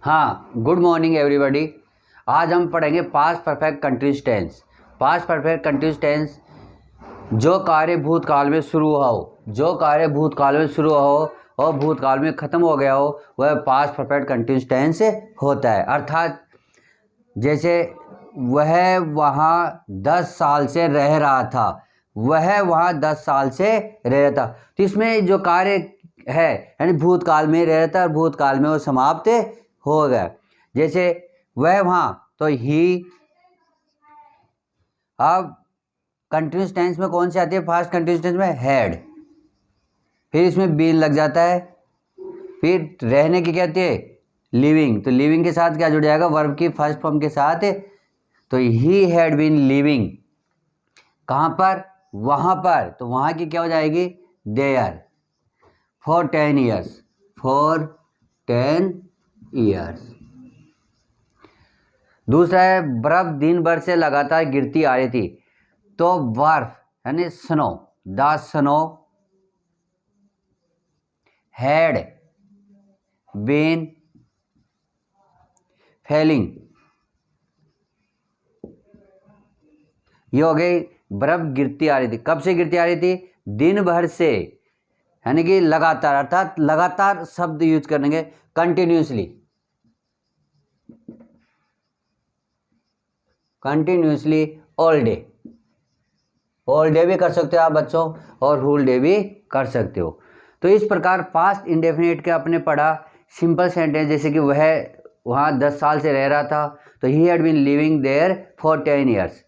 हाँ, good morning everybody. आज हम पढ़ेंगे past perfect continuous tense. Past perfect continuous tense जो कार्य भूतकाल में शुरू हुआ हो, जो कार्य भूतकाल में शुरू हुआ हो और भूतकाल में ख़त्म हो गया हो, वह पास्ट परफेक्ट कंटिन्यूअस टेंस होता है। अर्थात जैसे वह वहाँ 10 साल से रह रहा था, वह वहाँ 10 साल से रह रहा था, तो इसमें जो कार्य है यानी भूतकाल में रह रहा था और भूतकाल में वो समाप्त हो गया। जैसे वह वहाँ, तो ही। अब कंटिन्यूअस टेंस में कौन सी आती है? फास्ट कंटिन्यूअस टेंस में हैड, फिर इसमें बीन लग जाता है, फिर रहने की क्या आती है? लिविंग। तो लिविंग के साथ क्या जुड़ जाएगा? वर्ब की फर्स्ट फॉर्म के साथ। तो ही हैड बीन लिविंग कहाँ पर? वहाँ पर। तो वहाँ की क्या हो जाएगी? There, for 10 years, for 10 years. दूसरा है बर्फ दिन भर से लगातार गिरती आ रही थी, तो बर्फ यानी snow, the snow had been falling. ये हो गई बर्फ गिरती आ रही थी। कब से गिरती आ रही थी? दिन भर से, यानी कि लगातार, अर्थात लगातार शब्द यूज करेंगे, continuously, continuously, all day. All day भी कर सकते हो आप बच्चों, और होल डे भी कर सकते हो। तो इस प्रकार पास्ट इंडेफिनिट का आपने पढ़ा सिंपल सेंटेंस, जैसे कि वह वहाँ 10 साल से रह रहा था, तो he had been living there for 10 years.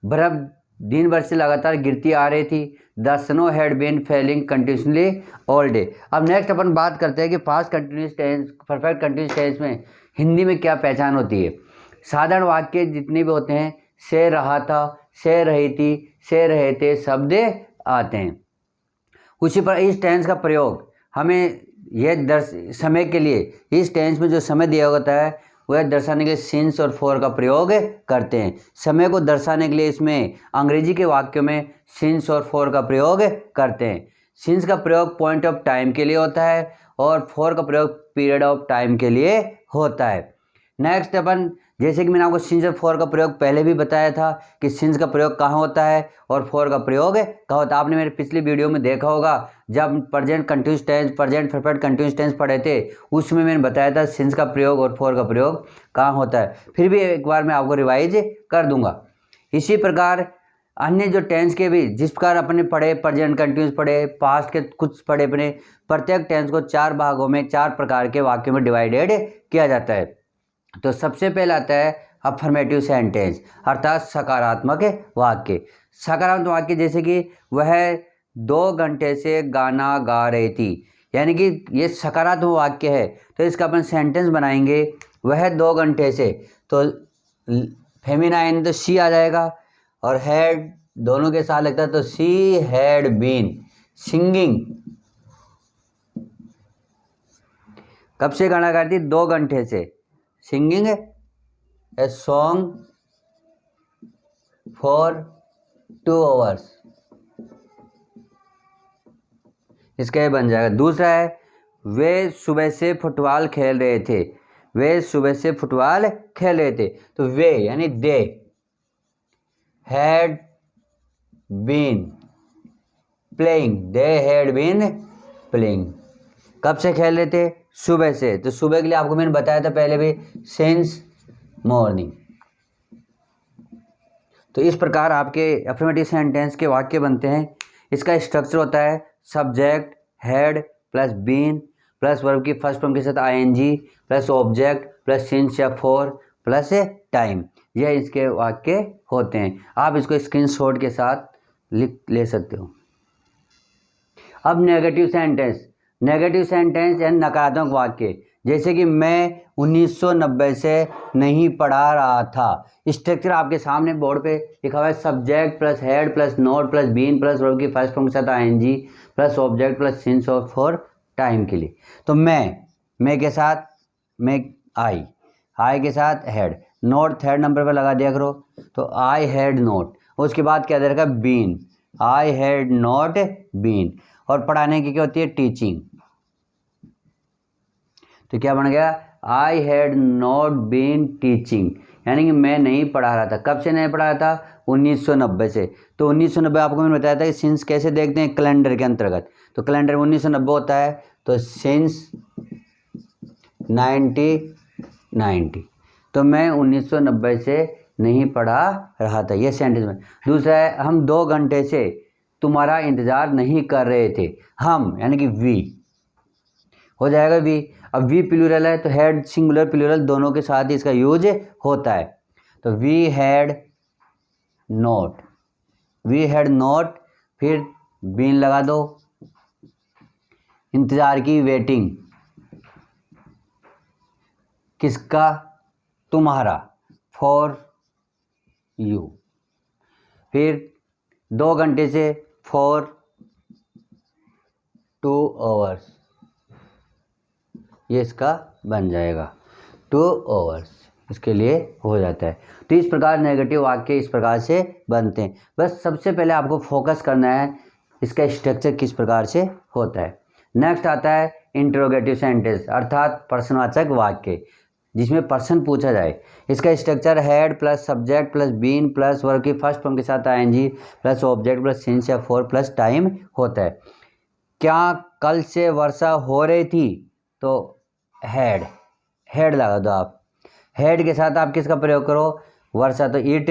बर्फ दिन भर से लगातार गिरती आ रही थी, the snow had been falling continuously all day. अब नेक्स्ट अपन बात करते हैं कि past continuous tense, perfect continuous tense में हिंदी में क्या पहचान होती है। साधारण वाक्य जितने भी होते हैं, से रहा था, से रही थी, से रहे थे, शब्द आते हैं। उसी पर इस टेंस का प्रयोग हमें यह समय के लिए, इस टेंस में जो समय दिया होता है वह दर्शाने के सिंस और फॉर का प्रयोग करते हैं। समय को दर्शाने के लिए इसमें अंग्रेजी के वाक्यों में सिंस और फॉर का प्रयोग करते हैं। सिंस का प्रयोग पॉइंट ऑफ टाइम के लिए होता है और फॉर का प्रयोग पीरियड ऑफ टाइम के लिए होता है। नेक्स्ट अपन, जैसे कि मैंने आपको सिंस और फॉर का प्रयोग पहले भी बताया था कि सिंस का प्रयोग कहाँ होता है और फॉर का प्रयोग कहाँ होता है। आपने मेरे पिछली वीडियो में देखा होगा, जब present continuous tense, present perfect continuous tense पढ़े थे, उसमें मैंने बताया था सिंस का प्रयोग और फॉर का प्रयोग कहाँ होता है। फिर भी एक बार मैं आपको रिवाइज कर दूंगा। इसी प्रकार अन्य जो टेंस के भी जिस प्रकार अपने पढ़े, प्रेजेंट कंटिन्यूअस पढ़े, पास्ट के कुछ पढ़े अपने, प्रत्येक टेंस को 4 भागों में 4 प्रकार के वाक्यों में डिवाइडेड किया जाता है। तो सबसे पहले आता है अफर्मेटिव सेंटेंस, अर्थात सकारात्मक वाक्य। सकारात्मक वाक्य जैसे कि वह 2 घंटे से गाना गा रही थी, यानी कि ये सकारात्मक वाक्य है, तो इसका अपन सेंटेंस बनाएंगे वह 2 घंटे से, तो फेमिनाइन तो सी आ जाएगा, और हैड दोनों के साथ लगता है, तो सी हैड बीन सिंगिंग। कब से गाना गा रही थी? 2 घंटे से। Singing a song for 2 hours, इसका ये बन जाएगा। दूसरा है वे सुबह से फुटबॉल खेल रहे थे, वे सुबह से फुटबॉल खेल रहे थे, तो वे यानी they had been playing, they had been playing. कब से खेल रहे थे? सुबह से। तो सुबह के लिए आपको मैंने बताया था पहले भी, सिंस मॉर्निंग। तो इस प्रकार आपके अफर्मेटिव सेंटेंस के वाक्य बनते हैं। इसका स्ट्रक्चर होता है subject had plus been plus verb की फर्स्ट फॉर्म के साथ ING plus object plus since या फॉर प्लस टाइम, यह इसके वाक्य होते हैं। आप इसको स्क्रीनशॉट के साथ लिख ले सकते हो। अब नेगेटिव सेंटेंस, नेगेटिव सेंटेंस यानी नकारात्मक वाक्य, जैसे कि मैं 1990 से नहीं पढ़ा रहा था। स्ट्रक्चर आपके सामने बोर्ड पे लिखा हुआ है, subject plus had plus not plus been plus verb की फर्स्ट फॉर्म के साथ ING plus object plus since और फॉर टाइम के लिए। तो मैं के साथ मैं आई के साथ हेड, नोट थर्ड नंबर पर लगा दिया करो, तो आई हैड नोट। उसके बाद क्या दे रखा? Been, I had not been. और पढ़ाने की क्या होती है? टीचिंग। तो क्या बन गया? I had not been teaching, यानी कि मैं नहीं पढ़ा रहा था। कब से नहीं पढ़ा रहा था? 1990 से। तो 1990 आपको मैंने बताया था कि सिंस कैसे देखते हैं, कैलेंडर के अंतर्गत। तो कैलेंडर 1990 होता है, तो सिंस 1990, तो मैं 1990 से नहीं पढ़ा रहा था, ये सेंटेंस में। दूसरा है, हम 2 घंटे से तुम्हारा इंतज़ार नहीं कर रहे थे। हम यानी कि वी हो जाएगा वी। अब वी प्लूरल है तो हैड सिंगुलर प्लूरल दोनों के साथ ही इसका यूज होता है। तो we had not, we had not, फिर बीन लगा दो, इंतज़ार की, वेटिंग, किसका? तुम्हारा, फॉर यू। फिर 2 घंटे से, फॉर 2 आवर्स, ये इसका बन जाएगा 2 आवर्स, इसके लिए हो जाता है। तो इस प्रकार नेगेटिव वाक्य इस प्रकार से बनते हैं। बस सबसे पहले आपको फोकस करना है इसका स्ट्रक्चर किस प्रकार से होता है। नेक्स्ट आता है इंट्रोगेटिव सेंटेंस, अर्थात प्रश्नवाचक वाक्य, जिसमें प्रश्न पूछा जाए। इसका structure had plus subject plus been plus verb की फर्स्ट फॉर्म के साथ ING plus object plus since या फॉर प्लस टाइम होता है। क्या कल से वर्षा हो रही थी? तो हैड, हैड लगा दो आप। हैड के साथ आप किसका प्रयोग करो? वर्षा, तो इट।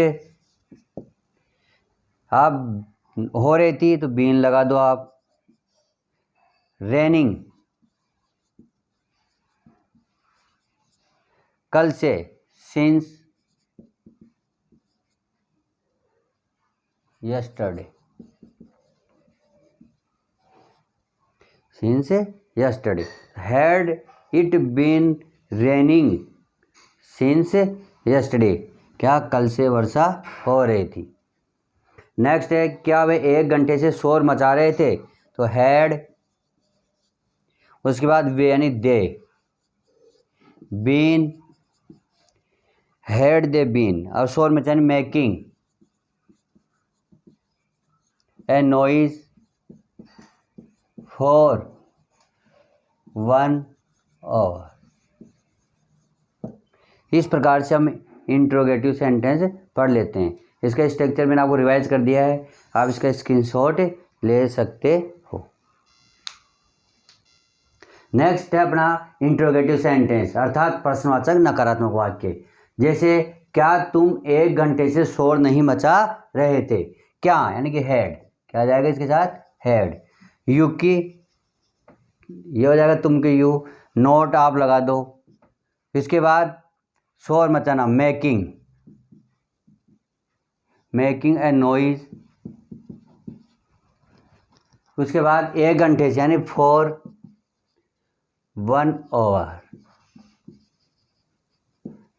आप हो रही थी तो बीन लगा दो आप। रेनिंग, कल से, since yesterday, since yesterday. Had it been raining since yesterday, क्या कल से वर्षा हो रही थी। नेक्स्ट है, क्या वे 1 घंटे से शोर मचा रहे थे? तो हैड, उसके बाद वे यानी they, been, had they been, और शोर मचाने making a noise for 1 hour. इस प्रकार से हम इंट्रोगेटिव सेंटेंस पढ़ लेते हैं। इसका स्ट्रक्चर मैंने आपको रिवाइज कर दिया है, आप इसका स्क्रीनशॉट ले सकते हो। नेक्स्ट है अपना इंट्रोगेटिव सेंटेंस, अर्थात प्रश्नवाचक नकारात्मक वाक्य। जैसे, क्या तुम 1 घंटे से शोर नहीं मचा रहे थे? क्या यानी कि हैड, क्या आ जाएगा इसके साथ? हैड। यू की, ये हो जाएगा तुम के यू, नोट आप लगा दो। इसके बाद शोर मचाना, मेकिंग, मेकिंग ए नॉइज। उसके बाद 1 घंटे से यानी फॉर 1 आवर,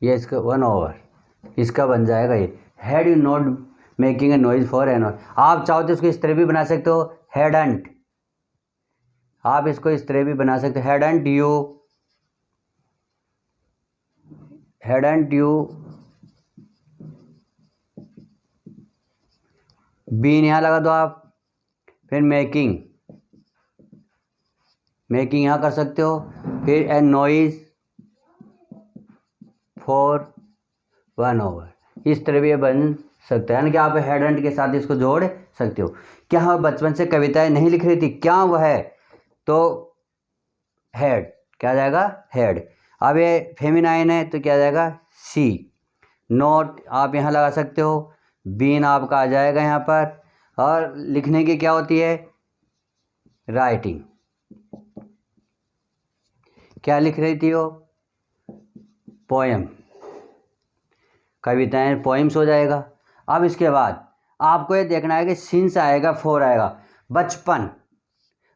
ये इसका 1 आवर, इसका बन जाएगा ये had you not making a noise for an hour. आप चाहो तो इसको इस तरह भी बना सकते हो, हैडंट, आप इसको इस तरह भी बना सकते हो, hadn't you, hadn't you been, यहाँ लगा दो आप। फिर मेकिंग, मेकिंग यहाँ कर सकते हो। फिर ए नॉइज फॉर 1 आवर, इस तरह भी ये बन सकता है, यानी कि आप हैडंट के साथ इसको जोड़ सकते हो। क्या वह बचपन से कविताएं नहीं लिख रही थी? क्या वह है? तो हैड, क्या जाएगा? हैड। अब ये फेमिनाइन है तो क्या जाएगा? सी। नोट आप यहाँ लगा सकते हो, बीन आपका आ जाएगा यहाँ पर। और लिखने की क्या होती है? राइटिंग, क्या लिख रही थी वो? पोएम, कविताएं, पोएम्स हो जाएगा। अब इसके बाद आपको ये देखना है कि सिंस आएगा, फॉर आएगा। बचपन,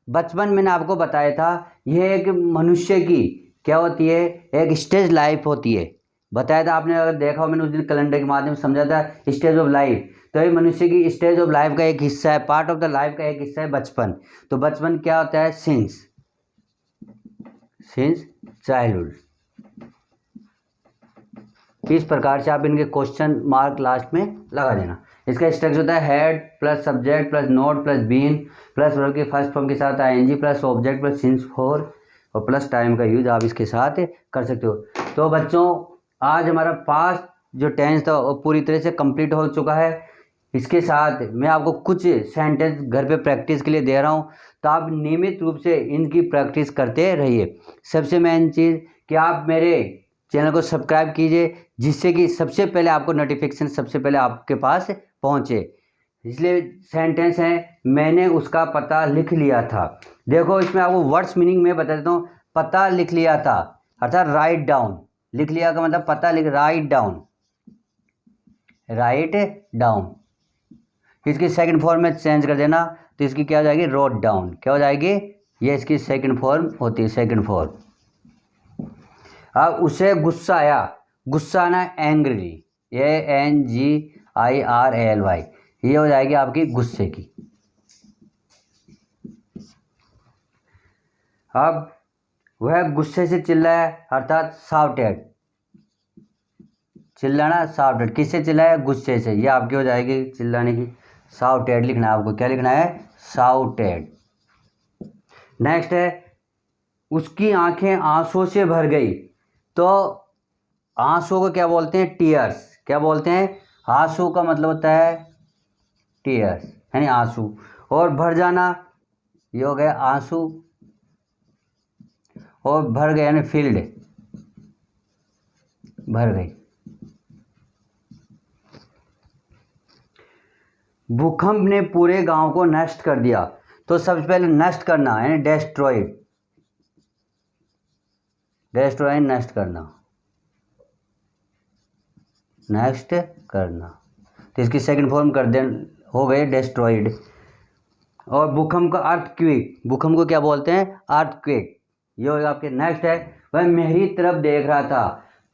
बचपन मैंने आपको बताया था यह एक मनुष्य की क्या होती है? एक स्टेज लाइफ होती है, बताया था आपने, अगर देखा हो मैंने उस दिन कैलेंडर के माध्यम से समझा था, स्टेज ऑफ लाइफ। तो ये मनुष्य की स्टेज ऑफ लाइफ का एक हिस्सा है, पार्ट ऑफ द लाइफ का एक हिस्सा है बचपन। तो बचपन क्या होता है? Since, since childhood. इस प्रकार से आप इनके क्वेश्चन मार्क लास्ट में लगा देना। इसका स्ट्रक्चर होता है had plus subject plus not plus been plus verb की फर्स्ट फॉर्म के साथ ING plus object plus since for और प्लस टाइम का यूज आप इसके साथ कर सकते हो। तो बच्चों आज हमारा पास्ट जो टेंस था वो पूरी तरह से कंप्लीट हो चुका है। इसके साथ मैं आपको कुछ सेंटेंस घर पे प्रैक्टिस के लिए दे रहा हूँ, तो आप नियमित रूप से इनकी प्रैक्टिस करते रहिए। सबसे मेन चीज़ कि आप मेरे चैनल को सब्सक्राइब कीजिए, जिससे कि सबसे पहले आपको नोटिफिकेशन सबसे पहले आपके पास पहुँचे। इसलिए सेंटेंस है, मैंने उसका पता लिख लिया था। देखो इसमें आपको वर्ड्स मीनिंग में बता देता हूँ। पता लिख लिया था अर्थात राइट डाउन, लिख लिया का मतलब पता लिख, राइट डाउन, राइट डाउन। इसकी सेकंड फॉर्म में चेंज कर देना तो इसकी क्या हो जाएगी, रोट डाउन। क्या हो जाएगी, ये इसकी सेकंड फॉर्म होती है, सेकंड फॉर्म। अब उसे गुस्सा आया, गुस्सा आना एंग्री, ANGIRALY, ये हो जाएगी आपकी गुस्से की। अब वह गुस्से से चिल्लाया अर्थात शाउटेड, चिल्लाना शाउटेड, किससे चिल्लाया, गुस्से से, ये आपकी हो जाएगी चिल्लाने की। शाउटेड लिखना है आपको, क्या लिखना है, शाउटेड। नेक्स्ट है, उसकी आंखें आंसू से भर गई। तो आंसू को क्या बोलते हैं, टीयर्स। क्या बोलते हैं, आंसू का मतलब होता है टीयर्स, यानी आंसू। और भर जाना, ये हो गया आंसू, और भर गया यानी फील्ड, भर गई। भूकंप ने पूरे गांव को नष्ट कर दिया। तो सबसे पहले नष्ट करना यानी डेस्ट्रॉयड, डेस्ट्रॉय नष्ट करना, नष्ट करना। तो इसकी सेकंड फॉर्म कर दे, हो गए डेस्ट्रॉयड। और भूकंप का अर्थक्वेक, भूकंप को क्या बोलते हैं, अर्थक्वेक, ये होगा आपके। नेक्स्ट है, वह मेरी तरफ देख रहा था।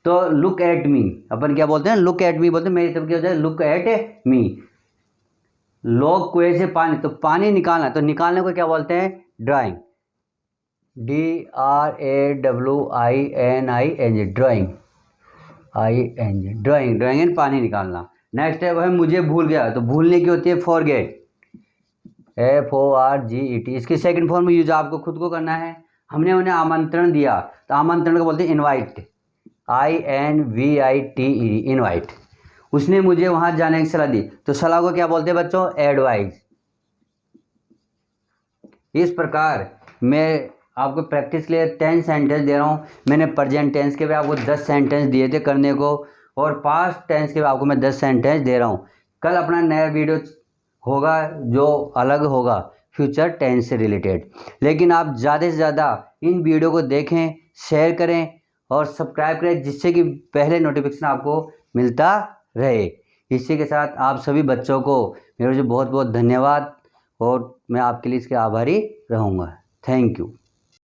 तो लुक एट मी, अपन क्या बोलते हैं, लुक एट मी बोलते हैं, मेरी तरफ क्या होता है, लुक एट मी। लोग कुएं से पानी, तो पानी निकालना, तो निकालने को क्या बोलते हैं, drawing, DRAWINING, drawing, ING, drawing, drawing and पानी निकालना। नेक्स्ट है, वह मुझे भूल गया। तो भूलने की होती है फॉरगेट, FORGET। इसकी सेकंड फॉर्म यूज आपको खुद को करना है। हमने उन्हें आमंत्रण दिया, तो आमंत्रण को बोलते हैं इनवाइट, INVITE, इनवाइट। उसने मुझे वहां जाने की सलाह दी। तो सलाह को क्या बोलते हैं बच्चों, एडवाइस। इस प्रकार मैं आपको प्रैक्टिस के लिए 10 सेंटेंस दे रहा हूँ। मैंने प्रेजेंट टेंस के भी आपको 10 सेंटेंस दिए थे करने को, और पास्ट टेंस के भी आपको मैं 10 सेंटेंस दे रहा हूँ। कल अपना नया वीडियो होगा जो अलग होगा, फ्यूचर टेंस से रिलेटेड। लेकिन आप ज़्यादा से ज़्यादा इन वीडियो को देखें, शेयर करें और सब्सक्राइब करें, जिससे कि पहले नोटिफिकेशन आपको मिलता रहे। इसी के साथ आप सभी बच्चों को मेरे से बहुत बहुत धन्यवाद, और मैं आपके लिए इसके आभारी रहूँगा। Thank you.